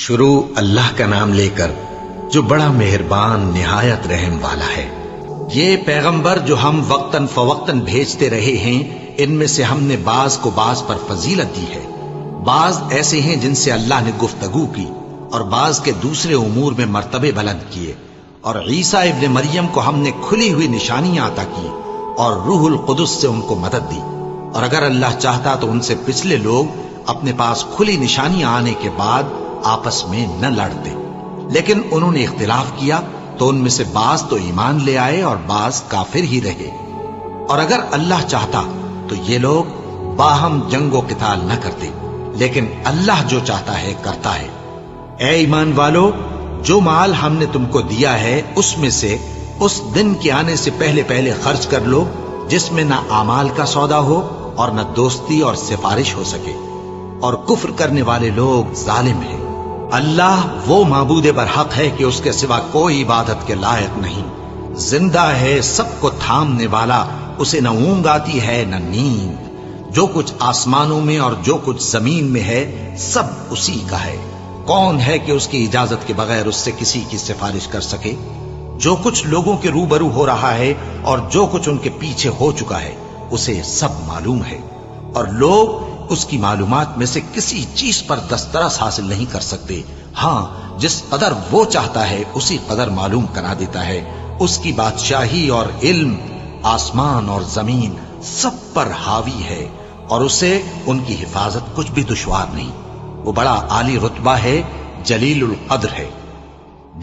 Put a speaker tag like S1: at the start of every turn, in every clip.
S1: شروع اللہ کا نام لے کر جو بڑا مہربان نہایت رحم والا ہے۔ یہ پیغمبر جو ہم وقتاً فوقتاً بھیجتے رہے ہیں، ان میں سے ہم نے بعض کو بعض پر فضیلت دی ہے۔ بعض ایسے ہیں جن سے اللہ نے گفتگو کی، اور بعض کے دوسرے امور میں مرتبے بلند کیے، اور عیسیٰ ابن مریم کو ہم نے کھلی ہوئی نشانیاں عطا کی اور روح القدس سے ان کو مدد دی، اور اگر اللہ چاہتا تو ان سے پچھلے لوگ اپنے پاس کھلی نشانیاں آنے کے بعد آپس میں نہ لڑتے، لیکن انہوں نے اختلاف کیا تو ان میں سے بعض تو ایمان لے آئے اور بعض کافر ہی رہے۔ اور اگر اللہ چاہتا تو یہ لوگ باہم جنگ و قتال نہ کرتے، لیکن اللہ جو چاہتا ہے کرتا ہے۔ اے ایمان والو، جو مال ہم نے تم کو دیا ہے اس میں سے اس دن کے آنے سے پہلے پہلے خرچ کر لو جس میں نہ اعمال کا سودا ہو اور نہ دوستی اور سفارش ہو سکے، اور کفر کرنے والے لوگ ظالم ہیں۔ اللہ وہ معبود برحق ہے کہ اس کے سوا کوئی عبادت کے لائق نہیں، زندہ ہے، سب کو تھامنے والا، اسے نہ اونگ آتی ہے نہ نیند۔ جو کچھ آسمانوں میں اور جو کچھ زمین میں ہے سب اسی کا ہے۔ کون ہے کہ اس کی اجازت کے بغیر اس سے کسی کی سفارش کر سکے؟ جو کچھ لوگوں کے روبرو ہو رہا ہے اور جو کچھ ان کے پیچھے ہو چکا ہے اسے سب معلوم ہے، اور لوگ اس کی معلومات میں سے کسی چیز پر دسترس حاصل نہیں کر سکتے۔ ہاں، جس قدر وہ چاہتا ہے اسی قدر معلوم کرا دیتا ہے۔ اس کی بادشاہی اور علم آسمان اور زمین سب پر حاوی ہے، اور اسے ان کی حفاظت کچھ بھی دشوار نہیں۔ وہ بڑا عالی رتبہ ہے، جلیل القدر ہے۔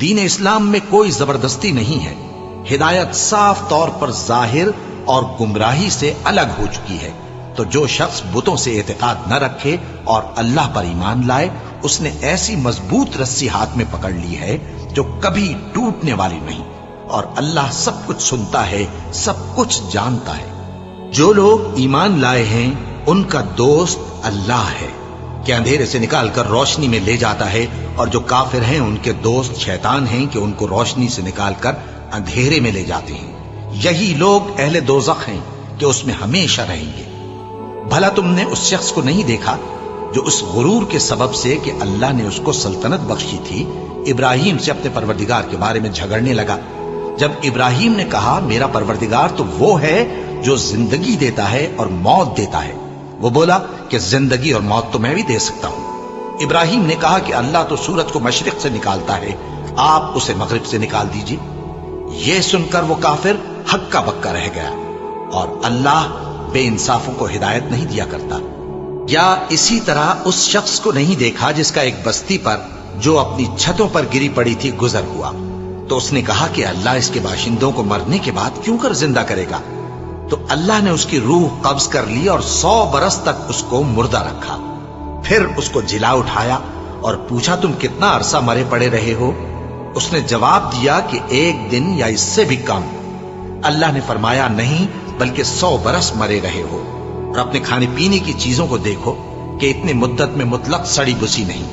S1: دین اسلام میں کوئی زبردستی نہیں ہے، ہدایت صاف طور پر ظاہر اور گمراہی سے الگ ہو چکی ہے۔ تو جو شخص بتوں سے اعتقاد نہ رکھے اور اللہ پر ایمان لائے، اس نے ایسی مضبوط رسی ہاتھ میں پکڑ لی ہے جو کبھی ٹوٹنے والی نہیں، اور اللہ سب کچھ سنتا ہے، سب کچھ جانتا ہے۔ جو لوگ ایمان لائے ہیں ان کا دوست اللہ ہے کہ اندھیرے سے نکال کر روشنی میں لے جاتا ہے، اور جو کافر ہیں ان کے دوست شیطان ہیں کہ ان کو روشنی سے نکال کر اندھیرے میں لے جاتے ہیں۔ یہی لوگ اہل دوزخ ہیں کہ اس میں ہمیشہ رہیں گے۔ بھلا تم نے اس شخص کو نہیں دیکھا جو اس غرور کے سبب سے کہ اللہ نے اس کو سلطنت بخشی تھی، ابراہیم سے اپنے پروردگار کے بارے میں جھگڑنے لگا؟ جب ابراہیم نے کہا میرا پروردگار تو وہ ہے جو زندگی دیتا ہے اور موت دیتا ہے، وہ بولا کہ زندگی اور موت تو میں بھی دے سکتا ہوں۔ ابراہیم نے کہا کہ اللہ تو سورج کو مشرق سے نکالتا ہے، آپ اسے مغرب سے نکال دیجیے۔ یہ سن کر وہ کافر ہکا بکا رہ گیا، اور اللہ بے انصافوں کو ہدایت نہیں دیا کرتا۔ یا اسی طرح اس شخص کو نہیں دیکھا جس کا ایک بستی پر جو اپنی چھتوں پر گری پڑی تھی گزر ہوا، تو اس نے کہا کہ اللہ اس کے باشندوں کو مرنے کے بعد کیوں کر زندہ کرے گا؟ تو اللہ نے اس کی روح قبض کر لی اور 100 برس تک اس کو مردہ رکھا۔ پھر اس کو جلا اٹھایا اور پوچھا تم کتنا عرصہ مرے پڑے رہے ہو؟ اس نے جواب دیا کہ 1 دن یا اس سے بھی کم۔ اللہ نے فرمایا نہیں، بلکہ 100 برس مرے رہے ہو، اور اپنے کھانے پینے کی چیزوں کو دیکھو کہ اتنے مدت میں مطلق سڑی بسی نہیں،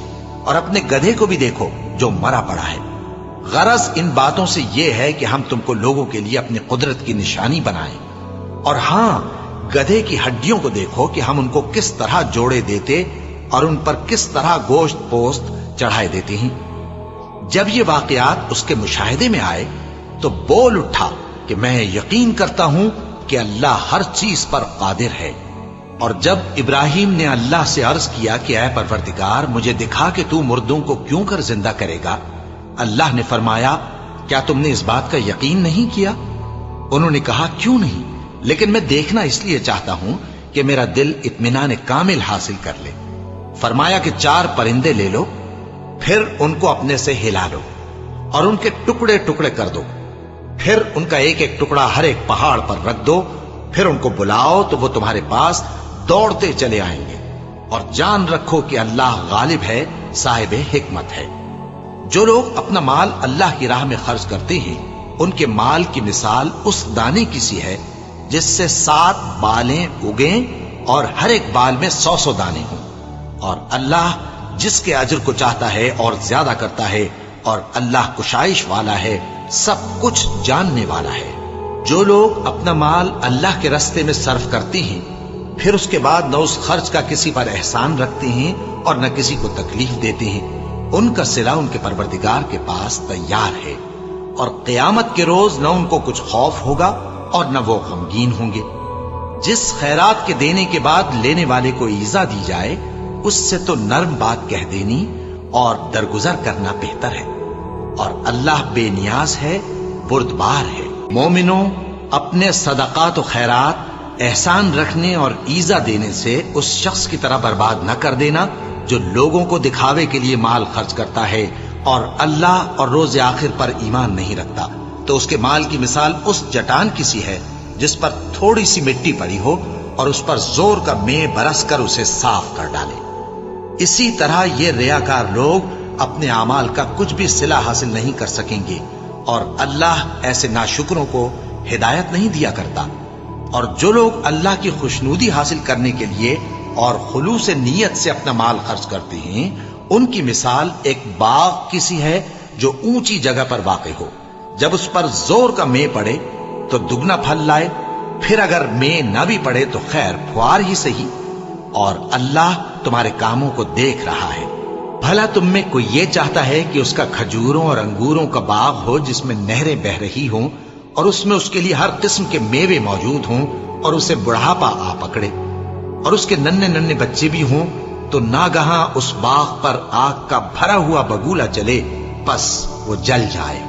S1: اور اپنے گدھے کو بھی دیکھو جو مرا پڑا ہے۔ غرض ان باتوں سے یہ ہے کہ ہم تم کو لوگوں کے لیے اپنی قدرت کی نشانی بنائیں۔ اور ہاں، گدھے کی ہڈیوں کو دیکھو کہ ہم ان کو کس طرح جوڑے دیتے اور ان پر کس طرح گوشت پوست چڑھائے دیتے ہیں۔ جب یہ واقعات اس کے مشاہدے میں آئے تو بول اٹھا کہ میں یقین کرتا ہوں کہ اللہ ہر چیز پر قادر ہے۔ اور جب ابراہیم نے اللہ سے عرض کیا کہ اے پروردگار مجھے دکھا کہ تو مردوں کو کیوں کر زندہ کرے گا، اللہ نے فرمایا کیا تم نے اس بات کا یقین نہیں کیا؟ انہوں نے کہا کیوں نہیں، لیکن میں دیکھنا اس لیے چاہتا ہوں کہ میرا دل اطمینان کامل حاصل کر لے۔ فرمایا کہ 4 پرندے لے لو، پھر ان کو اپنے سے ہلا لو اور ان کے ٹکڑے ٹکڑے کر دو، پھر ان کا ایک ایک ٹکڑا ہر ایک پہاڑ پر رکھ دو، پھر ان کو بلاؤ تو وہ تمہارے پاس دوڑتے چلے آئیں گے، اور جان رکھو کہ اللہ غالب ہے، صاحب حکمت ہے۔ جو لوگ اپنا مال اللہ کی راہ میں خرچ کرتے ہیں ان کے مال کی مثال اس دانے کی سی ہے جس سے 7 بالیں اگیں اور ہر ایک بال میں 100 دانے ہوں، اور اللہ جس کے اجر کو چاہتا ہے اور زیادہ کرتا ہے، اور اللہ کشائش والا ہے، سب کچھ جاننے والا ہے۔ جو لوگ اپنا مال اللہ کے راستے میں صرف کرتے ہیں پھر اس کے بعد نہ اس خرچ کا کسی پر احسان رکھتے ہیں اور نہ کسی کو تکلیف دیتے ہیں، ان کا صلہ ان کے پروردگار کے پاس تیار ہے، اور قیامت کے روز نہ ان کو کچھ خوف ہوگا اور نہ وہ غمگین ہوں گے۔ جس خیرات کے دینے کے بعد لینے والے کو ایذا دی جائے، اس سے تو نرم بات کہہ دینی اور درگزر کرنا بہتر ہے، اور اللہ بے نیاز ہے، بردبار ہے۔ مومنوں، اپنے صدقات و خیرات احسان رکھنے اور ایذا دینے سے اس شخص کی طرح برباد نہ کر دینا جو لوگوں کو دکھاوے کے لیے مال خرچ کرتا ہے اور اللہ اور روز آخر پر ایمان نہیں رکھتا، تو اس کے مال کی مثال اس چٹان کی سی ہے جس پر تھوڑی سی مٹی پڑی ہو اور اس پر زور کا مے برس کر اسے صاف کر ڈالے۔ اسی طرح یہ ریاکار لوگ اپنے اعمال کا کچھ بھی صلہ حاصل نہیں کر سکیں گے، اور اللہ ایسے ناشکروں کو ہدایت نہیں دیا کرتا۔ اور جو لوگ اللہ کی خوشنودی حاصل کرنے کے لیے اور خلوص نیت سے اپنا مال خرچ کرتے ہیں، ان کی مثال ایک باغ کی سی ہے جو اونچی جگہ پر واقع ہو۔ جب اس پر زور کا مے پڑے تو دگنا پھل لائے، پھر اگر مے نہ بھی پڑے تو خیر پھوار ہی صحیح، اور اللہ تمہارے کاموں کو دیکھ رہا ہے۔ بھلا تم میں کوئی یہ چاہتا ہے کہ اس کا کھجوروں اور انگوروں کا باغ ہو جس میں نہریں بہ رہی ہوں اور اس میں اس کے لیے ہر قسم کے میوے موجود ہوں، اور اسے بڑھاپا آ پکڑے اور اس کے ننھے ننھے بچے بھی ہوں، تو ناگہاں اس باغ پر آگ کا بھرا ہوا بگولا چلے، پس وہ جل جائے۔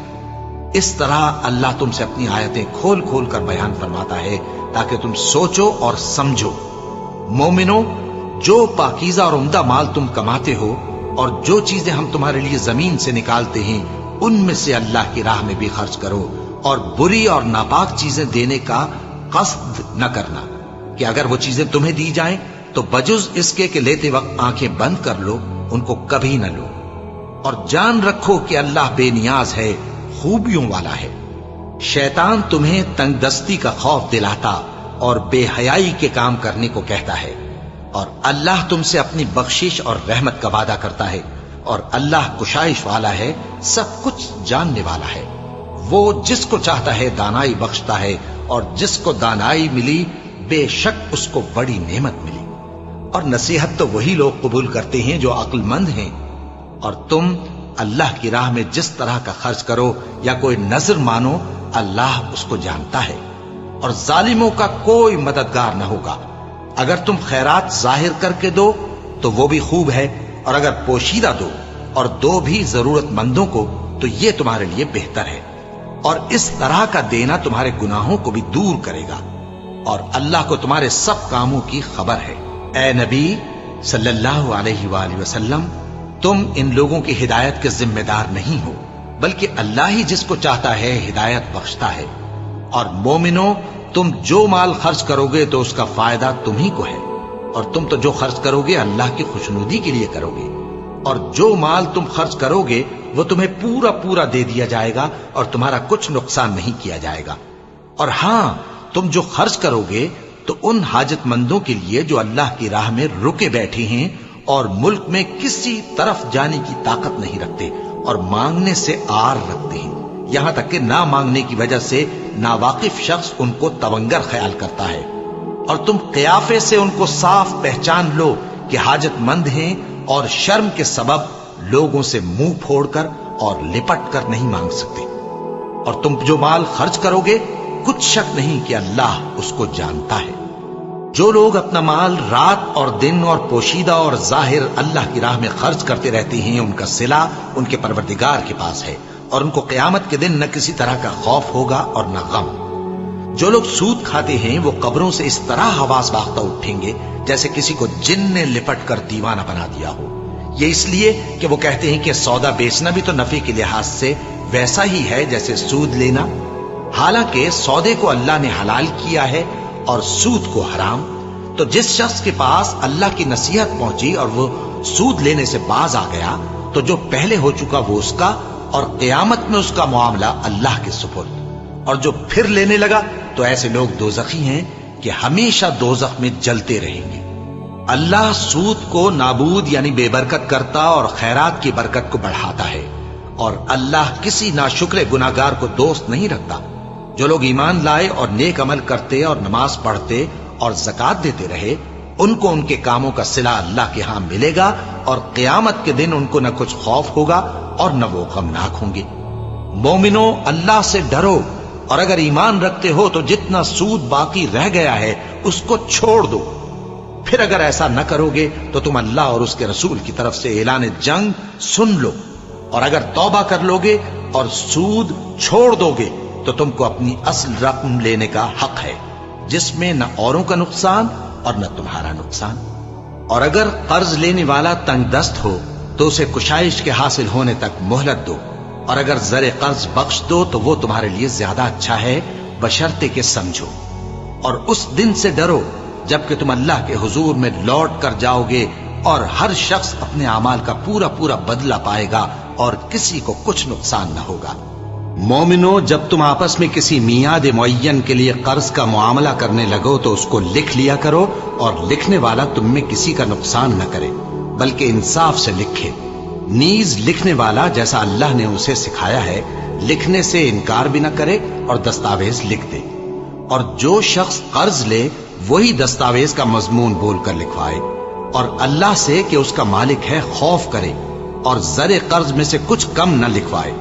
S1: اس طرح اللہ تم سے اپنی آیتیں کھول کھول کر بیان فرماتا ہے تاکہ تم سوچو اور سمجھو۔ مومنوں، جو پاکیزہ اور عمدہ مال تم کماتے ہو اور جو چیزیں ہم تمہارے لیے زمین سے نکالتے ہیں، ان میں سے اللہ کی راہ میں بھی خرچ کرو، اور بری اور ناپاک چیزیں دینے کا قصد نہ کرنا کہ اگر وہ چیزیں تمہیں دی جائیں تو بجز اس کے کہ لیتے وقت آنکھیں بند کر لو، ان کو کبھی نہ لو۔ اور جان رکھو کہ اللہ بے نیاز ہے، خوبیوں والا ہے۔ شیطان تمہیں تنگ دستی کا خوف دلاتا اور بے حیائی کے کام کرنے کو کہتا ہے، اور اللہ تم سے اپنی بخشش اور رحمت کا وعدہ کرتا ہے، اور اللہ کشائش والا ہے، سب کچھ جاننے والا ہے۔ وہ جس کو چاہتا ہے دانائی بخشتا ہے، اور جس کو دانائی ملی بے شک اس کو بڑی نعمت ملی۔ اور نصیحت تو وہی لوگ قبول کرتے ہیں جو عقل مند ہیں۔ اور تم اللہ کی راہ میں جس طرح کا خرچ کرو یا کوئی نذر مانو، اللہ اس کو جانتا ہے، اور ظالموں کا کوئی مددگار نہ ہوگا۔ اگر تم خیرات ظاہر کر کے دو تو وہ بھی خوب ہے، اور اگر پوشیدہ دو اور دو بھی ضرورت مندوں کو تو یہ تمہارے لیے بہتر ہے، اور اس طرح کا دینا تمہارے گناہوں کو بھی دور کرے گا، اور اللہ کو تمہارے سب کاموں کی خبر ہے۔ اے نبی صلی اللہ علیہ وآلہ وسلم، تم ان لوگوں کی ہدایت کے ذمہ دار نہیں ہو، بلکہ اللہ ہی جس کو چاہتا ہے ہدایت بخشتا ہے۔ اور مومنوں، تم جو مال خرچ کرو گے تو اس کا فائدہ تمہیں کو ہے، اور تم تو جو خرچ کرو گے اللہ کی خوشنودی کے لیے کرو گے، اور جو مال تم خرچ کرو گے وہ تمہیں پورا پورا دے دیا جائے گا اور تمہارا کچھ نقصان نہیں کیا جائے گا۔ اور ہاں، تم جو خرچ کرو گے تو ان حاجت مندوں کے لیے جو اللہ کی راہ میں رکے بیٹھے ہیں اور ملک میں کسی طرف جانے کی طاقت نہیں رکھتے اور مانگنے سے آر رکھتے ہیں، یہاں تک کہ نہ مانگنے کی وجہ سے ناواقف شخص ان کو تونگر خیال کرتا ہے۔ اور تم قیافے سے ان کو صاف پہچان لو کہ حاجت مند ہیں، اور شرم کے سبب لوگوں سے منہ پھوڑ کر اور لپٹ کر نہیں مانگ سکتے۔ اور تم جو مال خرچ کرو گے کچھ شک نہیں کہ اللہ اس کو جانتا ہے۔ جو لوگ اپنا مال رات اور دن اور پوشیدہ اور ظاہر اللہ کی راہ میں خرچ کرتے رہتے ہیں، ان کا صلہ ان کے پروردگار کے پاس ہے، اور ان کو قیامت کے دن نہ کسی طرح کا خوف ہوگا اور نہ غم۔ جو لوگ سود کھاتے ہیں وہ قبروں سے اس طرح حواس باختہ اٹھیں گے جیسے کسی کو جن نے لپٹ کر دیوانہ بنا دیا ہو، یہ اس لیے کہ وہ کہتے ہیں کہ سودا بیچنا بھی تو نفع کے لحاظ سے ویسا ہی ہے جیسے سود لینا، حالانکہ سودے کو اللہ نے حلال کیا ہے اور سود کو حرام۔ تو جس شخص کے پاس اللہ کی نصیحت پہنچی اور وہ سود لینے سے باز آ گیا تو جو پہلے ہو چکا وہ اس کا، اور قیامت میں اس کا معاملہ اللہ کے سپرد۔ اور جو پھر لینے لگا تو ایسے لوگ دوزخی ہیں کہ ہمیشہ دوزخ میں جلتے رہیں گے۔ اللہ سود کو نابود یعنی بے برکت کرتا اور خیرات کی برکت کو بڑھاتا ہے، اور اللہ کسی ناشکر گناہگار کو دوست نہیں رکھتا۔ جو لوگ ایمان لائے اور نیک عمل کرتے اور نماز پڑھتے اور زکات دیتے رہے، ان کو ان کے کاموں کا صلہ اللہ کے ہاں ملے گا، اور قیامت کے دن ان کو نہ کچھ خوف ہوگا اور نہ وہ غمناک ہوں گے۔ مومنو، اللہ سے ڈرو، اور اگر ایمان رکھتے ہو تو جتنا سود باقی رہ گیا ہے اس کو چھوڑ دو۔ پھر اگر ایسا نہ کرو گے تو تم اللہ اور اس کے رسول کی طرف سے اعلان جنگ سن لو، اور اگر توبہ کر لو گے اور سود چھوڑ دو گے تو تم کو اپنی اصل رقم لینے کا حق ہے، جس میں نہ اوروں کا نقصان اور نہ تمہارا نقصان۔ اور اگر قرض لینے والا تنگ دست ہو تو اسے کشائش کے حاصل ہونے تک مہلت دو، اور اگر زر قرض بخش دو تو وہ تمہارے لیے زیادہ اچھا ہے، بشرطے کہ سمجھو۔ اور اس دن سے ڈرو جبکہ تم اللہ کے حضور میں لوٹ کر جاؤ گے، اور ہر شخص اپنے اعمال کا پورا پورا بدلہ پائے گا، اور کسی کو کچھ نقصان نہ ہوگا۔ مومنو، جب تم آپس میں کسی میعاد معین کے لیے قرض کا معاملہ کرنے لگو تو اس کو لکھ لیا کرو، اور لکھنے والا تم میں کسی کا نقصان نہ کرے بلکہ انصاف سے لکھے۔ نیز لکھنے والا جیسا اللہ نے اسے سکھایا ہے لکھنے سے انکار بھی نہ کرے اور دستاویز لکھ دے، اور جو شخص قرض لے وہی دستاویز کا مضمون بول کر لکھوائے، اور اللہ سے کہ اس کا مالک ہے خوف کرے، اور زر قرض میں سے کچھ کم نہ لکھوائے۔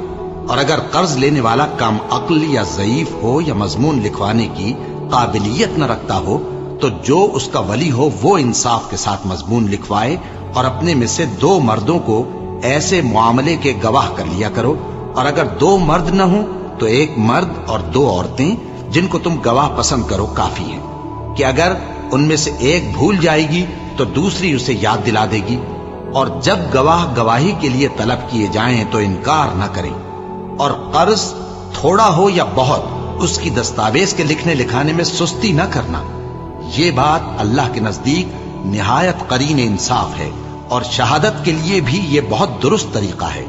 S1: اور اگر قرض لینے والا کم عقل یا ضعیف ہو یا مضمون لکھوانے کی قابلیت نہ رکھتا ہو تو جو اس کا ولی ہو وہ انصاف کے ساتھ مضمون لکھوائے، اور اپنے میں سے 2 مردوں کو ایسے معاملے کے گواہ کر لیا کرو، اور اگر 2 مرد نہ ہوں تو 1 مرد اور 2 عورتیں جن کو تم گواہ پسند کرو کافی ہیں، کہ اگر ان میں سے ایک بھول جائے گی تو دوسری اسے یاد دلا دے گی، اور جب گواہ گواہی کے لیے طلب کیے جائیں تو انکار نہ کریں۔ اور قرض تھوڑا ہو یا بہت اس کی دستاویز کے لکھنے لکھانے میں سستی نہ کرنا، یہ بات اللہ کے نزدیک نہایت قرین انصاف ہے، اور شہادت کے لیے بھی یہ بہت درست طریقہ ہے۔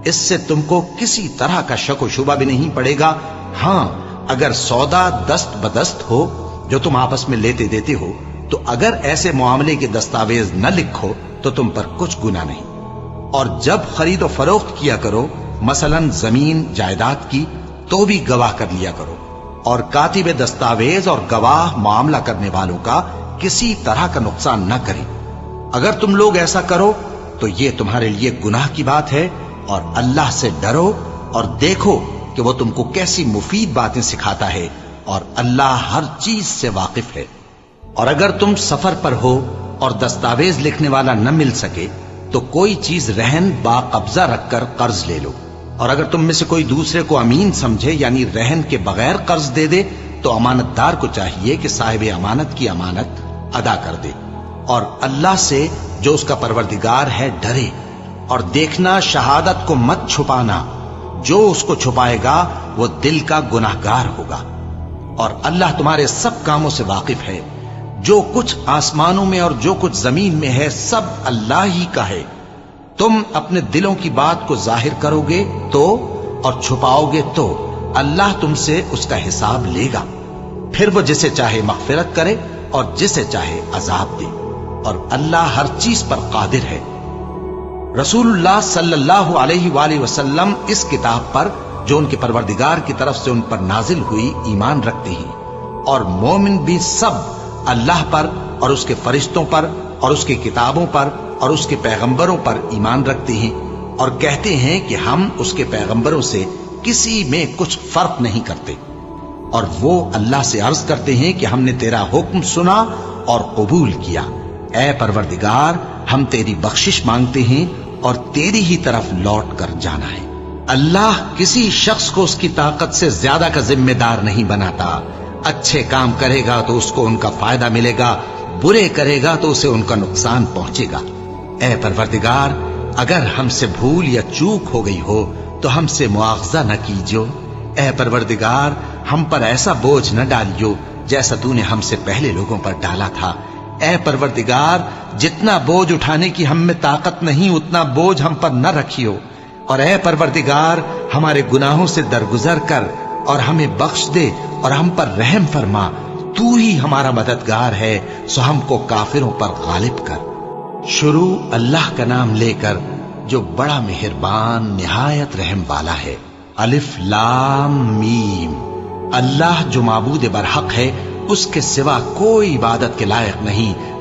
S1: اس سے تم کو کسی طرح کا شک و شبہ بھی نہیں پڑے گا۔ ہاں، اگر سودا دست بدست ہو جو تم آپس میں لیتے دیتے ہو تو اگر ایسے معاملے کے دستاویز نہ لکھو تو تم پر کچھ گناہ نہیں۔ اور جب خرید و فروخت کیا کرو، مثلا زمین جائیداد کی، تو بھی گواہ کر لیا کرو، اور کاتب دستاویز اور گواہ معاملہ کرنے والوں کا کسی طرح کا نقصان نہ کرے۔ اگر تم لوگ ایسا کرو تو یہ تمہارے لیے گناہ کی بات ہے، اور اللہ سے ڈرو اور دیکھو کہ وہ تم کو کیسی مفید باتیں سکھاتا ہے، اور اللہ ہر چیز سے واقف ہے۔ اور اگر تم سفر پر ہو اور دستاویز لکھنے والا نہ مل سکے تو کوئی چیز رہن با قبضہ رکھ کر قرض لے لو، اور اگر تم میں سے کوئی دوسرے کو امین سمجھے یعنی رہن کے بغیر قرض دے دے تو امانت دار کو چاہیے کہ صاحب امانت کی امانت ادا کر دے، اور اللہ سے جو اس کا پروردگار ہے ڈرے، اور دیکھنا شہادت کو مت چھپانا، جو اس کو چھپائے گا وہ دل کا گناہگار ہوگا۔ اور اللہ تمہارے سب کاموں سے واقف ہے، جو کچھ آسمانوں میں اور جو کچھ زمین میں ہے سب اللہ ہی کا ہے۔ تم اپنے دلوں کی بات کو ظاہر کرو گے تو اور چھپاؤ گے تو اللہ تم سے اس کا حساب لے گا، پھر وہ جسے چاہے مغفرت کرے اور جسے چاہے عذاب دے، اور اللہ ہر چیز پر قادر ہے۔ رسول اللہ صلی اللہ علیہ وآلہ وسلم اس کتاب پر جو ان کے پروردگار کی طرف سے ان پر نازل ہوئی ایمان رکھتے ہیں، اور مومن بھی سب اللہ پر اور اس کے فرشتوں پر اور اس کی کتابوں پر اور اس کے پیغمبروں پر ایمان رکھتے ہیں، اور کہتے ہیں کہ ہم اس کے پیغمبروں سے کسی میں کچھ فرق نہیں کرتے، اور وہ اللہ سے عرض کرتے ہیں کہ ہم نے تیرا حکم سنا اور قبول کیا۔ اے پروردگار، ہم تیری بخشش مانگتے ہیں اور تیری ہی طرف لوٹ کر جانا ہے۔ اللہ کسی شخص کو اس کی طاقت سے زیادہ کا ذمہ دار نہیں بناتا۔ اچھے کام کرے گا تو اس کو ان کا فائدہ ملے گا، برے کرے گا تو اسے ان کا نقصان پہنچے گا۔ اے پروردگار، اگر ہم سے بھول یا چوک ہو گئی ہو تو ہم سے مواخذہ نہ کیجو۔ اے پروردگار، ہم پر ایسا بوجھ نہ ڈالیو جیسا تو نے ہم سے پہلے لوگوں پر ڈالا تھا۔ اے پروردگار، جتنا بوجھ اٹھانے کی ہم میں طاقت نہیں اتنا بوجھ ہم پر نہ رکھیو، اور اے پروردگار، ہمارے گناہوں سے درگزر کر اور ہمیں بخش دے اور ہم پر رحم فرما، تو ہی ہمارا مددگار ہے، سو ہم کو کافروں پر غالب کر۔ شروع اللہ کا نام لے کر جو بڑا مہربان نہایت رحم والا ہے۔ الف لام میم۔ اللہ جو معبود برحق ہے، اس کے سوا کوئی عبادت کے لائق نہیں،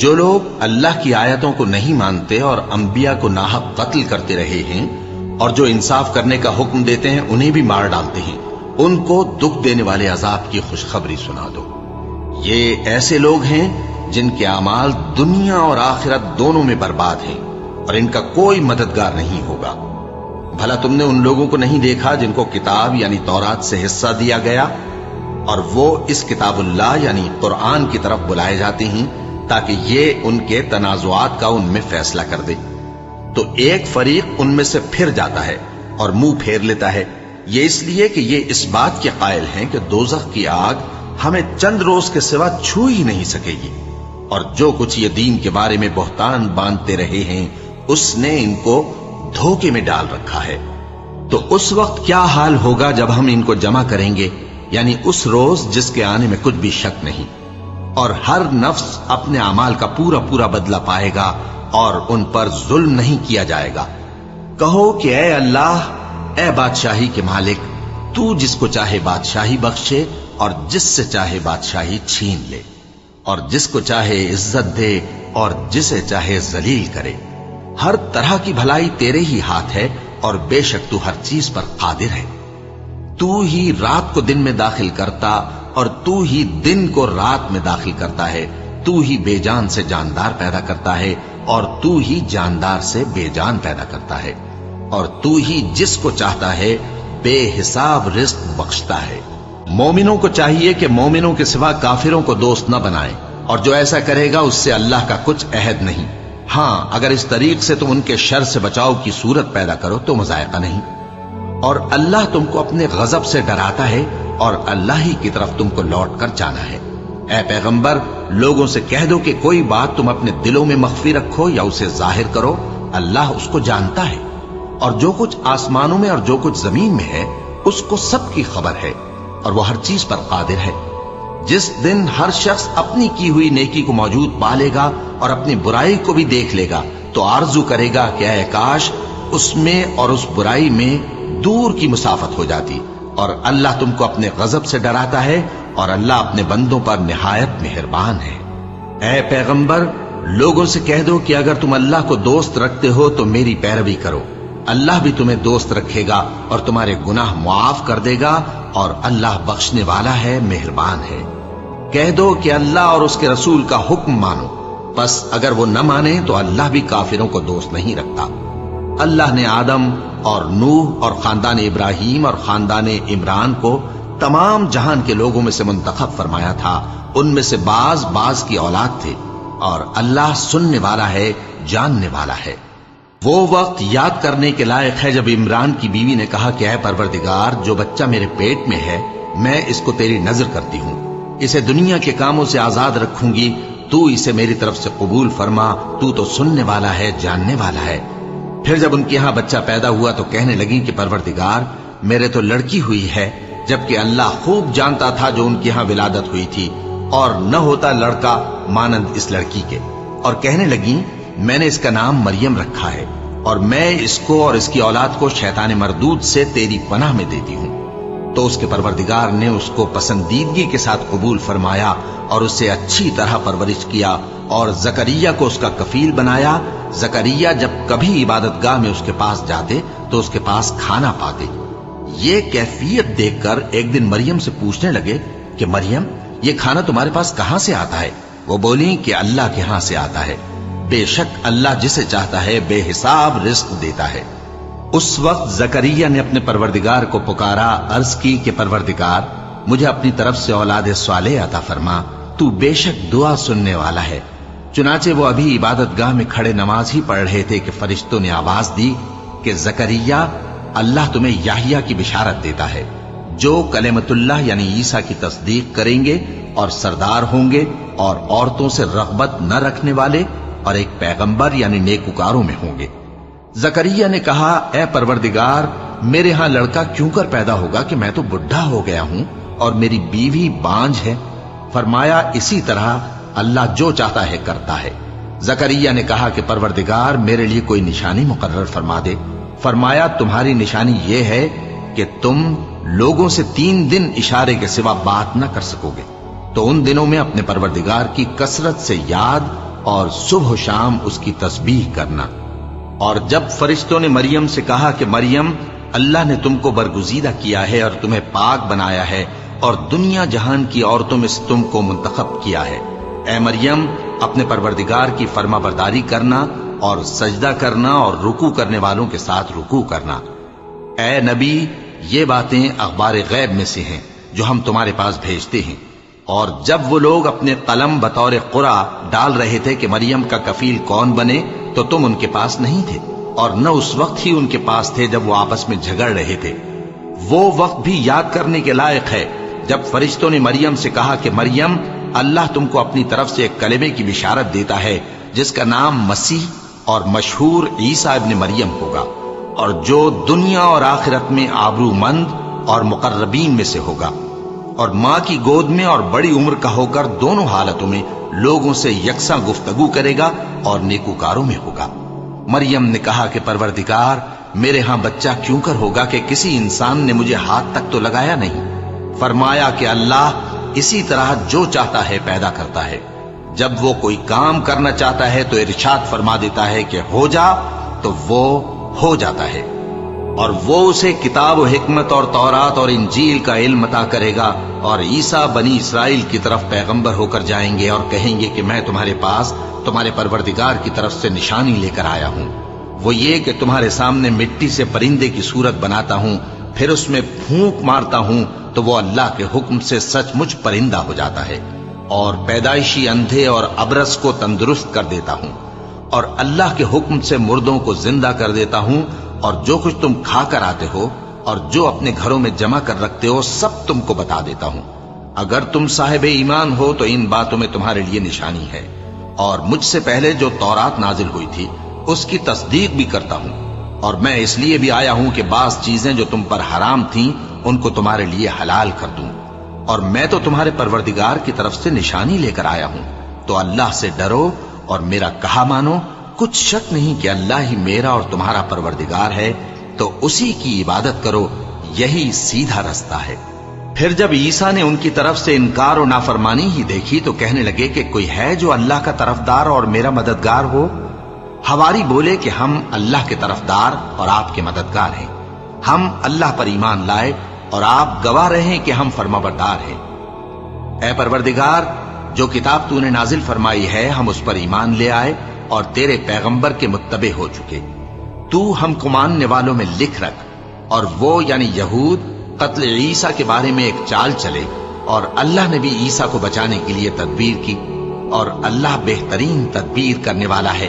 S1: جو لوگ اللہ کی آیتوں کو نہیں مانتے اور انبیاء کو ناحق قتل کرتے رہے ہیں اور جو انصاف کرنے کا حکم دیتے ہیں انہیں بھی مار ڈالتے ہیں، ان کو دکھ دینے والے عذاب کی خوشخبری سنا دو۔ یہ ایسے لوگ ہیں جن کے اعمال دنیا اور آخرت دونوں میں برباد ہیں اور ان کا کوئی مددگار نہیں ہوگا۔ بھلا تم نے ان لوگوں کو نہیں دیکھا جن کو کتاب یعنی تورات سے حصہ دیا گیا اور وہ اس کتاب اللہ یعنی قرآن کی طرف بلائے جاتے ہیں تاکہ یہ ان کے تنازعات کا ان میں فیصلہ کر دے، تو ایک فریق ان میں سے پھر جاتا ہے اور منہ پھیر لیتا ہے، یہ اس لیے کہ یہ اس بات کے قائل ہیں کہ دوزخ کی آگ ہمیں چند روز کے سوا چھو ہی نہیں سکے گی، اور جو کچھ یہ دین کے بارے میں بہتان باندھتے رہے ہیں اس نے ان کو دھوکے میں ڈال رکھا ہے۔ تو اس وقت کیا حال ہوگا جب ہم ان کو جمع کریں گے، یعنی اس روز جس کے آنے میں کچھ بھی شک نہیں، اور ہر نفس اپنے اعمال کا پورا پورا بدلہ پائے گا اور ان پر ظلم نہیں کیا جائے گا۔ کہو کہ اے اللہ، اے بادشاہی کے مالک، تو جس کو چاہے بادشاہی بخشے اور جس سے چاہے بادشاہی چھین لے، اور جس کو چاہے عزت دے اور جسے چاہے ذلیل کرے۔ ہر طرح کی بھلائی تیرے ہی ہاتھ ہے اور بے شک تو ہر چیز پر قادر ہے۔ تو ہی رات کو دن میں داخل کرتا اور تو ہی دن کو رات میں داخل کرتا ہے، تو ہی بے جان سے جاندار پیدا کرتا ہے اور تو ہی جاندار سے بے جان پیدا کرتا ہے، اور تو ہی جس کو چاہتا ہے بے حساب رزق بخشتا ہے۔ مومنوں کو چاہیے کہ مومنوں کے سوا کافروں کو دوست نہ بنائیں، اور جو ایسا کرے گا اس سے اللہ کا کچھ عہد نہیں۔ ہاں، اگر اس طریق سے تم ان کے شر سے بچاؤ کی صورت پیدا کرو تو مذائقہ نہیں، اور اللہ تم کو اپنے غضب سے ڈراتا ہے اور اللہ ہی کی طرف تم کو لوٹ کر جانا ہے۔ اے پیغمبر، لوگوں سے کہہ دو کہ کوئی بات تم اپنے دلوں میں مخفی رکھو یا اسے ظاہر کرو، اللہ اس کو جانتا ہے، اور جو کچھ آسمانوں میں اور جو کچھ زمین میں ہے اس کو سب کی خبر ہے، اور وہ ہر چیز پر قادر ہے۔ جس دن ہر شخص اپنی کی ہوئی نیکی کو موجود پا لے گا اور اپنی برائی کو بھی دیکھ لے گا تو آرزو کرے گا کہ اے کاش اس میں اور اس برائی میں دور کی مسافت ہو جاتی، اور اللہ تم کو اپنے غضب سے ڈراتا ہے اور اللہ اپنے بندوں پر نہایت مہربان ہے۔ اے پیغمبر، لوگوں سے کہہ دو کہ اگر تم اللہ کو دوست رکھتے ہو تو میری پیروی کرو، اللہ بھی تمہیں دوست رکھے گا اور تمہارے گناہ معاف کر دے گا، اور اللہ بخشنے والا ہے، مہربان ہے۔ کہہ دو کہ اللہ اور اس کے رسول کا حکم مانو، پس اگر وہ نہ مانے تو اللہ بھی کافروں کو دوست نہیں رکھتا۔ اللہ نے آدم اور نوح اور خاندان ابراہیم اور خاندان عمران کو تمام جہان کے لوگوں میں سے منتخب فرمایا تھا، ان میں سے بعض بعض کی اولاد تھے، اور اللہ سننے والا ہے، جاننے والا ہے۔ وہ وقت یاد کرنے کے لائق ہے جب عمران کی بیوی نے کہا کہ اے پروردگار، جو بچہ میرے پیٹ میں ہے میں اس کو تیری نظر کرتی ہوں، اسے دنیا کے کاموں سے آزاد رکھوں گی، تو اسے میری طرف سے قبول فرما، تو تو سننے والا ہے، جاننے والا ہے۔ پھر جب ان کے ہاں بچہ پیدا ہوا تو کہنے لگی کہ پروردگار، میرے تو لڑکی ہوئی ہے، جبکہ اللہ خوب جانتا تھا جو ان کے ہاں ولادت ہوئی تھی، اور نہ ہوتا لڑکا مانند اس لڑکی کے، اور کہنے لگی میں نے اس کا نام مریم رکھا ہے، اور میں اس کو اور اس کی اولاد کو شیطان مردود سے تیری پناہ میں دیتی ہوں۔ تو اس کے پروردگار نے اس کو پسندیدگی کے ساتھ قبول فرمایا اور اسے اچھی طرح پرورش کیا، اور زکریا کو اس کا کفیل بنایا۔ زکریا جب کبھی عبادت گاہ میں اس کے پاس جاتے تو اس کے پاس کھانا پاتے۔ یہ کیفیت دیکھ کر ایک دن مریم سے پوچھنے لگے کہ مریم، یہ کھانا تمہارے پاس کہاں سے آتا ہے؟ وہ بولی کہ اللہ کے ہاں سے آتا ہے، بے شک اللہ جسے چاہتا ہے بے حساب رزق دیتا ہے۔ اس وقت زکریا نے اپنے پروردگار کو پکارا، عرض کی کہ پروردگار، مجھے اپنی طرف سے اولاد صالح عطا فرما، تو بے شک دعا سننے والا ہے۔ چنانچہ وہ ابھی عبادت گاہ میں کھڑے نماز ہی پڑھ رہے تھے کہ فرشتوں نے آواز دی کہ زکریا، اللہ تمہیں یحییٰ کی بشارت دیتا ہے، جو کلمۃ اللہ یعنی عیسیٰ کی تصدیق کریں گے اور سردار ہوں گے اور عورتوں سے رغبت نہ رکھنے والے، اور ایک پیغمبر یعنی نیکوکاروں میں ہوں گے۔ زکریا نے کہا، اے پروردگار، میرے ہاں لڑکا کیوں کر پیدا ہوگا کہ میں تو بڈھا ہو گیا ہوں اور میری بیوی بانجھ ہے؟ فرمایا، اسی طرح اللہ جو چاہتا ہے کرتا ہے۔ زکریا نے کہا کہ پروردگار، میرے لیے کوئی نشانی مقرر فرما دے۔ فرمایا، تمہاری نشانی یہ ہے کہ تم لوگوں سے 3 دن اشارے کے سوا بات نہ کر سکو گے، تو ان دنوں میں اپنے پروردگار کی کثرت سے یاد اور صبح و شام اس کی تسبیح کرنا۔ اور جب فرشتوں نے مریم سے کہا کہ مریم، اللہ نے تم کو برگزیدہ کیا ہے اور تمہیں پاک بنایا ہے اور دنیا جہان کی عورتوں میں سے تم کو منتخب کیا ہے، اے مریم اپنے پروردگار کی فرما برداری کرنا اور سجدہ کرنا اور رکوع کرنے والوں کے ساتھ رکوع کرنا۔ اے نبی، یہ باتیں اخبار غیب میں سے ہیں جو ہم تمہارے پاس بھیجتے ہیں۔ اور جب وہ لوگ اپنے قلم بطور قرعہ ڈال رہے تھے کہ مریم کا کفیل کون بنے، تو تم ان کے پاس نہیں تھے، اور نہ اس وقت ہی ان کے پاس تھے جب وہ آپس میں جھگڑ رہے تھے۔ وہ وقت بھی یاد کرنے کے لائق ہے جب فرشتوں نے مریم سے کہا کہ مریم، اللہ تم کو اپنی طرف سے ایک کلمے کی بشارت دیتا ہے جس کا نام مسیح اور مشہور عیسیٰ ابن مریم ہوگا، اور جو دنیا اور آخرت میں آبرو مند اور مقربین میں سے ہوگا، اور ماں کی گود میں اور بڑی عمر کا ہو کر دونوں حالتوں میں لوگوں سے یکساں گفتگو کرے گا اور نیکوکاروں میں ہوگا۔ مریم نے کہا کہ پروردگار، میرے ہاں بچہ کیوں کر ہوگا کہ کسی انسان نے مجھے ہاتھ تک تو لگایا نہیں؟ فرمایا کہ اللہ اسی طرح جو چاہتا ہے پیدا کرتا ہے، جب وہ کوئی کام کرنا چاہتا ہے تو ارشاد فرما دیتا ہے کہ ہو جا، تو وہ ہو جاتا ہے۔ اور وہ اسے کتاب و حکمت اور تورات اور انجیل کا علم عطا کرے گا، اور عیسیٰ بنی اسرائیل کی طرف پیغمبر ہو کر جائیں گے اور کہیں گے کہ میں تمہارے پاس تمہارے پروردگار کی طرف سے نشانی لے کر آیا ہوں، وہ یہ کہ تمہارے سامنے مٹی سے پرندے کی صورت بناتا ہوں، پھر اس میں پھونک مارتا ہوں تو وہ اللہ کے حکم سے سچ مچ پرندہ ہو جاتا ہے، اور پیدائشی اندھے اور ابرص کو تندرست کر دیتا ہوں، اور اللہ کے حکم سے مردوں کو زندہ کر دیتا ہوں، اور جو کچھ تم کھا کر آتے ہو اور جو اپنے گھروں میں جمع کر رکھتے ہو سب تم کو بتا دیتا ہوں۔ اگر تم صاحب ایمان ہو تو ان باتوں میں تمہارے لیے نشانی ہے، اور مجھ سے پہلے جو تورات نازل ہوئی تھی اس کی تصدیق بھی کرتا ہوں، اور میں اس لیے بھی آیا ہوں کہ بعض چیزیں جو تم پر حرام تھیں ان کو تمہارے لیے حلال کر دوں، اور میں تو تمہارے پروردگار کی طرف سے نشانی لے کر آیا ہوں، تو اللہ سے ڈرو اور میرا کہا مانو۔ کچھ شک نہیں کہ اللہ ہی میرا اور تمہارا پروردگار ہے، تو اسی کی عبادت کرو، یہی سیدھا رستہ ہے۔ پھر جب عیسیٰ نے ان کی طرف سے انکار و نافرمانی ہی دیکھی تو کہنے لگے کہ کوئی ہے جو اللہ کا طرفدار اور میرا مددگار ہو؟ حواری بولے کہ ہم اللہ کے طرفدار اور آپ کے مددگار ہیں، ہم اللہ پر ایمان لائے اور آپ گواہ رہیں کہ ہم فرمانبردار ہیں۔ اے پروردگار، جو کتاب تو نے نازل فرمائی ہے ہم اس پر ایمان لے آئے اور تیرے پیغمبر کے متبع ہو چکے، تو ہم کو ماننے والوں میں لکھ رکھ۔ اور وہ یعنی یہود قتل عیسیٰ کے بارے میں ایک چال چلے، اور اللہ نے بھی عیسیٰ کو بچانے کے لیے تدبیر کی، اور اللہ بہترین تدبیر کرنے والا ہے۔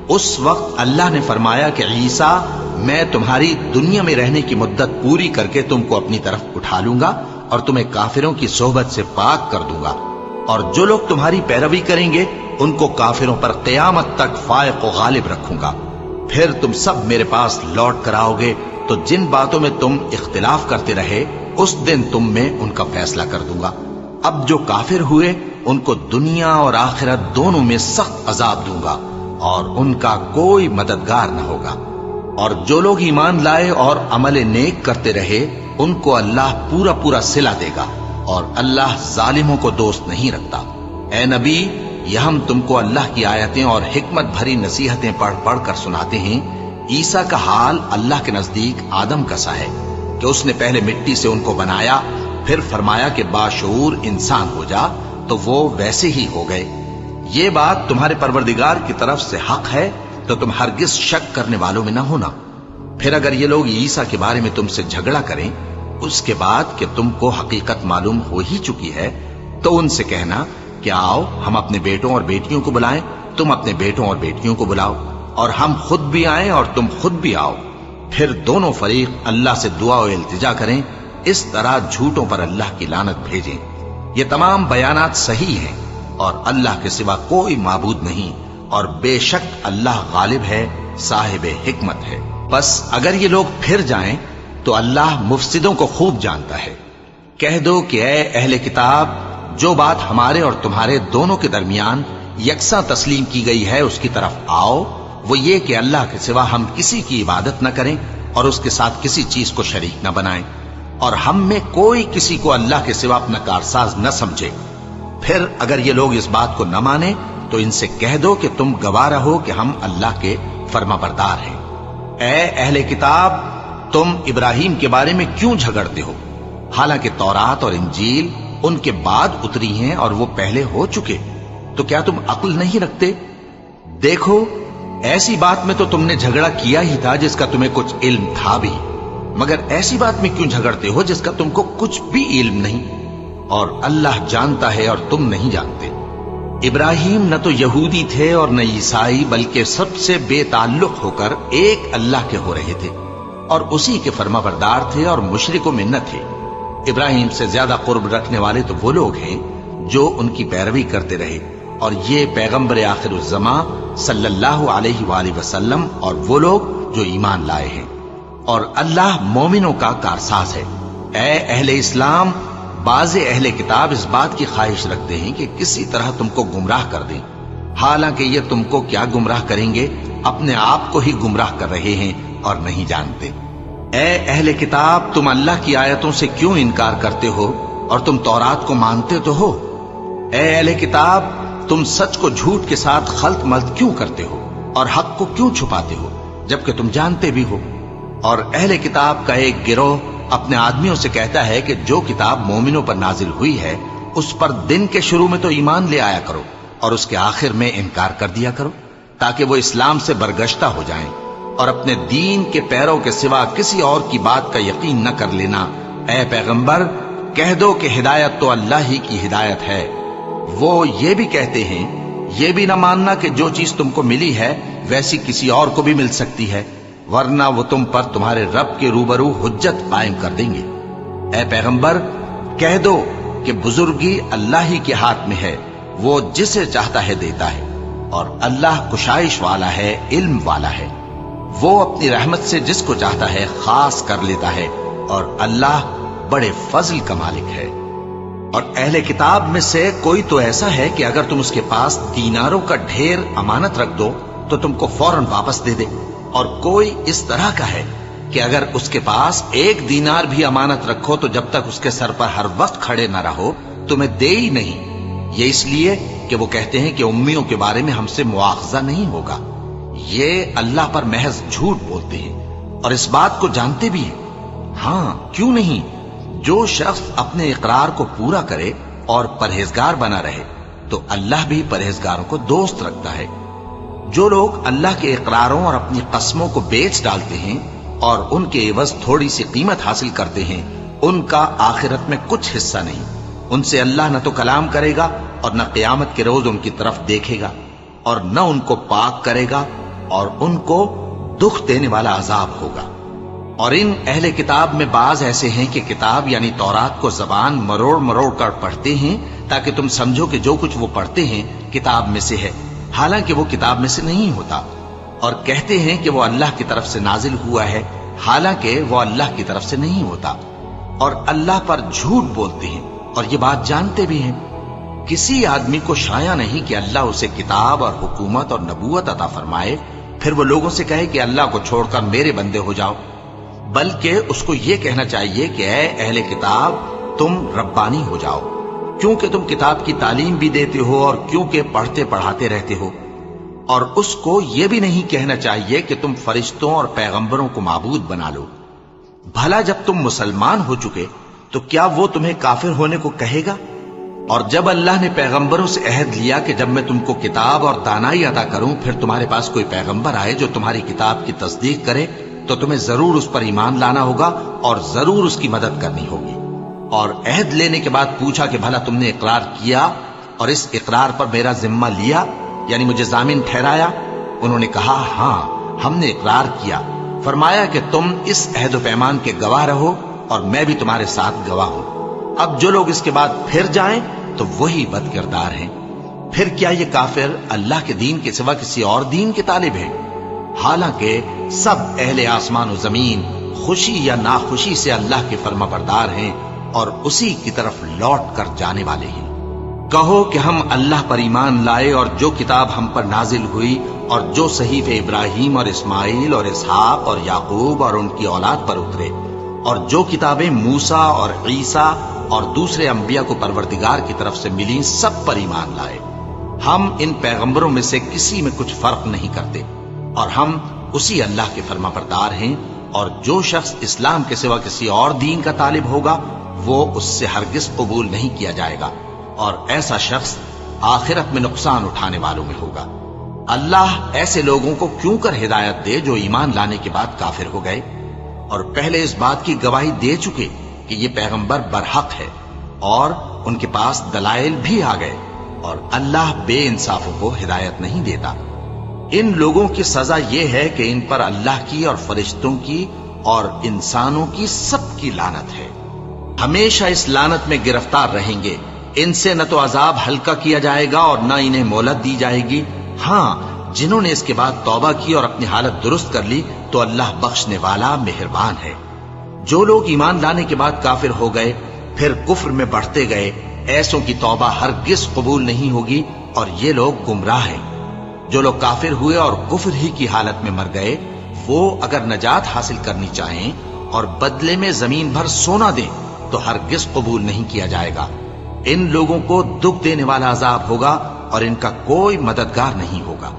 S1: اس وقت اللہ نے فرمایا کہ عیسیٰ، میں تمہاری دنیا میں رہنے کی مدت پوری کر کے تم کو اپنی طرف اٹھا لوں گا اور تمہیں کافروں کی صحبت سے پاک کر دوں گا، اور جو لوگ تمہاری پیروی کریں گے ان کو کافروں پر قیامت تک فائق و غالب رکھوں گا۔ پھر تم سب میرے پاس لوٹ کر آؤ گے تو جن باتوں میں تم اختلاف کرتے رہے اس دن تم میں ان کا فیصلہ کر دوں گا۔ اب جو کافر ہوئے ان کو دنیا اور آخرت دونوں میں سخت عذاب دوں گا، اور ان کا کوئی مددگار نہ ہوگا۔ اور جو لوگ ایمان لائے اور عمل نیک کرتے رہے ان کو اللہ پورا پورا صلہ دے گا، اور اللہ ظالموں کو دوست نہیں رکھتا۔ اے نبی، یہ ہم تم کو اللہ کی آیتیں اور حکمت بھری نصیحتیں پڑھ پڑھ کر سناتے ہیں۔ عیسیٰ کا حال اللہ کے نزدیک آدم کا سا ہے کہ اس نے پہلے مٹی سے ان کو بنایا، پھر فرمایا کہ باشعور انسان ہو جا، تو وہ ویسے ہی ہو گئے۔ یہ بات تمہارے پروردگار کی طرف سے حق ہے، تو تم ہرگز شک کرنے والوں میں نہ ہونا۔ پھر اگر یہ لوگ عیسیٰ کے بارے میں تم سے جھگڑا کریں اس کے بعد کہ تم کو حقیقت معلوم ہو ہی چکی ہے، تو ان سے کہنا کہ آؤ ہم اپنے بیٹوں اور بیٹیوں کو بلائیں، تم اپنے بیٹوں اور بیٹیوں کو بلاؤ، اور ہم خود بھی آئیں اور تم خود بھی آؤ، پھر دونوں فریق اللہ سے دعا و التجا کریں، اس طرح جھوٹوں پر اللہ کی لعنت بھیجیں۔ یہ تمام بیانات صحیح ہیں، اور اللہ کے سوا کوئی معبود نہیں، اور بے شک اللہ غالب ہے، صاحب حکمت ہے۔ بس اگر یہ لوگ پھر جائیں تو اللہ مفسدوں کو خوب جانتا ہے۔ کہہ دو کہ اے اہل کتاب، جو بات ہمارے اور تمہارے دونوں کے درمیان یکساں تسلیم کی گئی ہے اس کی طرف آؤ، وہ یہ کہ اللہ کے سوا ہم کسی کی عبادت نہ کریں اور اس کے ساتھ کسی چیز کو شریک نہ بنائیں، اور ہم میں کوئی کسی کو اللہ کے سوا اپنا کارساز نہ سمجھے۔ پھر اگر یہ لوگ اس بات کو نہ مانیں تو ان سے کہہ دو کہ تم گواہ رہو کہ ہم اللہ کے فرما بردار ہیں۔ اے اہل کتاب، تم ابراہیم کے بارے میں کیوں جھگڑتے ہو؟ حالانکہ تورات اور انجیل ان کے بعد اتری ہیں اور وہ پہلے ہو چکے، تو کیا تم عقل نہیں رکھتے؟ دیکھو، ایسی بات میں تو تم نے جھگڑا کیا ہی تھا جس کا تمہیں کچھ علم تھا بھی، مگر ایسی بات میں کیوں جھگڑتے ہو جس کا تم کو کچھ بھی علم نہیں؟ اور اللہ جانتا ہے اور تم نہیں جانتے۔ ابراہیم نہ تو یہودی تھے اور نہ عیسائی، بلکہ سب سے بے تعلق ہو کر ایک اللہ کے ہو رہے تھے اور اسی کے فرما بردار تھے اور مشرکوں میں نہ تھے۔ ابراہیم سے زیادہ قرب رکھنے والے تو وہ لوگ ہیں جو ان کی پیروی کرتے رہے، اور یہ پیغمبر آخر الزماں صلی اللہ علیہ وآلہ وسلم اور وہ لوگ جو ایمان لائے ہیں، اور اللہ مومنوں کا کارساز ہے۔ اے اہل اسلام، بعض اہل کتاب اس بات کی خواہش رکھتے ہیں کہ کسی طرح تم کو گمراہ کر دیں، حالانکہ یہ تم کو کیا گمراہ کریں گے، اپنے آپ کو ہی گمراہ کر رہے ہیں اور نہیں جانتے۔ اے اہل کتاب، تم اللہ کی آیتوں سے کیوں انکار کرتے ہو اور تم تورات کو مانتے تو ہو؟ اے اہل کتاب، تم سچ کو جھوٹ کے ساتھ خلط ملط کیوں کرتے ہو اور حق کو کیوں چھپاتے ہو جبکہ تم جانتے بھی ہو؟ اور اہل کتاب کا ایک گروہ اپنے آدمیوں سے کہتا ہے کہ جو کتاب مومنوں پر نازل ہوئی ہے اس پر دن کے شروع میں تو ایمان لے آیا کرو اور اس کے آخر میں انکار کر دیا کرو، تاکہ وہ اسلام سے برگشتہ ہو جائیں، اور اپنے دین کے پیروں کے سوا کسی اور کی بات کا یقین نہ کر لینا۔ اے پیغمبر، کہہ دو کہ ہدایت تو اللہ ہی کی ہدایت ہے۔ وہ یہ بھی کہتے ہیں، یہ بھی نہ ماننا کہ جو چیز تم کو ملی ہے ویسی کسی اور کو بھی مل سکتی ہے، ورنہ وہ تم پر تمہارے رب کے روبرو حجت قائم کر دیں گے۔ اے پیغمبر، کہہ دو کہ بزرگی اللہ ہی کے ہاتھ میں ہے، وہ جسے چاہتا ہے دیتا ہے، اور اللہ کشائش والا ہے، علم والا ہے۔ وہ اپنی رحمت سے جس کو چاہتا ہے خاص کر لیتا ہے، اور اللہ بڑے فضل کا مالک ہے۔ اور اہل کتاب میں سے کوئی تو ایسا ہے کہ اگر تم اس کے پاس دیناروں کا ڈھیر امانت رکھ دو تو تم کو فوراً واپس دے دے، اور کوئی اس طرح کا ہے کہ اگر اس کے پاس 1 دینار بھی امانت رکھو تو جب تک اس کے سر پر ہر وقت کھڑے نہ رہو تمہیں دے ہی نہیں۔ یہ اس لیے کہ وہ کہتے ہیں کہ امیوں کے بارے میں ہم سے مواخذہ نہیں ہوگا۔ یہ اللہ پر محض جھوٹ بولتے ہیں اور اس بات کو جانتے بھی ہیں۔ ہاں، کیوں نہیں؟ جو شخص اپنے اقرار کو پورا کرے اور پرہیزگار بنا رہے تو اللہ بھی پرہیزگاروں کو دوست رکھتا ہے۔ جو لوگ اللہ کے اقراروں اور اپنی قسموں کو بیچ ڈالتے ہیں اور ان کے عوض تھوڑی سی قیمت حاصل کرتے ہیں، ان کا آخرت میں کچھ حصہ نہیں۔ ان سے اللہ نہ تو کلام کرے گا اور نہ قیامت کے روز ان کی طرف دیکھے گا، اور نہ ان کو پاک کرے گا، اور ان کو دکھ دینے والا عذاب ہوگا۔ اور ان اہل کتاب میں بعض ایسے ہیں کہ کتاب یعنی تورات کو زبان مروڑ مروڑ کر پڑھتے ہیں تاکہ تم سمجھو کہ جو کچھ وہ پڑھتے ہیں کتاب میں سے ہے، حالانکہ وہ کتاب میں سے نہیں ہوتا، اور کہتے ہیں کہ وہ اللہ کی طرف سے نازل ہوا ہے، حالانکہ وہ اللہ کی طرف سے نہیں ہوتا، اور اللہ پر جھوٹ بولتے ہیں اور یہ بات جانتے بھی ہیں۔ کسی آدمی کو شایع نہیں کہ اللہ اسے کتاب اور حکومت اور نبوت عطا فرمائے، پھر وہ لوگوں سے کہے کہ اللہ کو چھوڑ کر میرے بندے ہو جاؤ، بلکہ اس کو یہ کہنا چاہیے کہ اے اہل کتاب، تم ربانی ہو جاؤ، کیونکہ تم کتاب کی تعلیم بھی دیتے ہو اور کیونکہ پڑھتے پڑھاتے رہتے ہو۔ اور اس کو یہ بھی نہیں کہنا چاہیے کہ تم فرشتوں اور پیغمبروں کو معبود بنا لو۔ بھلا جب تم مسلمان ہو چکے تو کیا وہ تمہیں کافر ہونے کو کہے گا؟ اور جب اللہ نے پیغمبروں سے عہد لیا کہ جب میں تم کو کتاب اور دانائی عطا کروں پھر تمہارے پاس کوئی پیغمبر آئے جو تمہاری کتاب کی تصدیق کرے تو تمہیں ضرور اس پر ایمان لانا ہوگا اور ضرور اس کی مدد کرنی ہوگی۔ اور عہد لینے کے بعد پوچھا کہ بھلا تم نے اقرار کیا اور اس اقرار پر میرا ذمہ لیا، یعنی مجھے ضامن ٹھہرایا؟ انہوں نے کہا ہاں، ہم نے اقرار کیا۔ فرمایا کہ تم اس عہد و پیمان کے گواہ رہو اور میں بھی تمہارے ساتھ گواہ ہوں۔ اب جو لوگ اس کے بعد پھر جائیں تو وہی بد کردار ہیں۔ پھر کیا یہ کافر اللہ کے دین کے سوا کسی اور دین کے طالب ہیں؟ حالانکہ سب اہل آسمان و زمین خوشی یا ناخوشی سے اللہ کے فرما بردار ہیں اور اسی کی طرف لوٹ کر جانے والے ہیں۔ کہو کہ ہم اللہ پر ایمان لائے اور جو کتاب ہم پر نازل ہوئی اور جو صحیفے ابراہیم اور اسماعیل اور اسحاق اور یعقوب اور ان کی اولاد پر اترے، اور جو کتابیں موسیٰ اور عیسیٰ اور دوسرے انبیاء کو پروردگار کی طرف سے ملیں، سب پر ایمان لائے۔ ہم ان پیغمبروں میں سے کسی میں کچھ فرق نہیں کرتے اور ہم اسی اللہ کے فرما بردار ہیں، اور جو شخص اسلام کے سوا کسی اور دین کا طالب ہوگا وہ اس سے ہرگز قبول نہیں کیا جائے گا، اور ایسا شخص آخرت میں نقصان اٹھانے والوں میں ہوگا۔ اللہ ایسے لوگوں کو کیوں کر ہدایت دے جو ایمان لانے کے بعد کافر ہو گئے اور پہلے اس بات کی گواہی دے چکے کہ یہ پیغمبر برحق ہے اور ان کے پاس دلائل بھی آ گئے، اور اللہ بے انصافوں کو ہدایت نہیں دیتا۔ ان لوگوں کی سزا یہ ہے کہ ان پر اللہ کی اور فرشتوں کی اور انسانوں کی سب کی لعنت ہے، ہمیشہ اس لعنت میں گرفتار رہیں گے۔ ان سے نہ تو عذاب ہلکا کیا جائے گا اور نہ انہیں مہلت دی جائے گی۔ ہاں، جنہوں نے اس کے بعد توبہ کی اور اپنی حالت درست کر لی تو اللہ بخشنے والا مہربان ہے۔ جو لوگ ایمان لانے کے بعد کافر ہو گئے پھر کفر میں بڑھتے گئے، ایسوں کی توبہ ہرگز قبول نہیں ہوگی اور یہ لوگ گمراہ ہیں۔ جو لوگ کافر ہوئے اور کفر ہی کی حالت میں مر گئے، وہ اگر نجات حاصل کرنی چاہیں اور بدلے میں زمین بھر سونا دیں تو ہرگز قبول نہیں کیا جائے گا۔ ان لوگوں کو دکھ دینے والا عذاب ہوگا اور ان کا کوئی مددگار نہیں ہوگا۔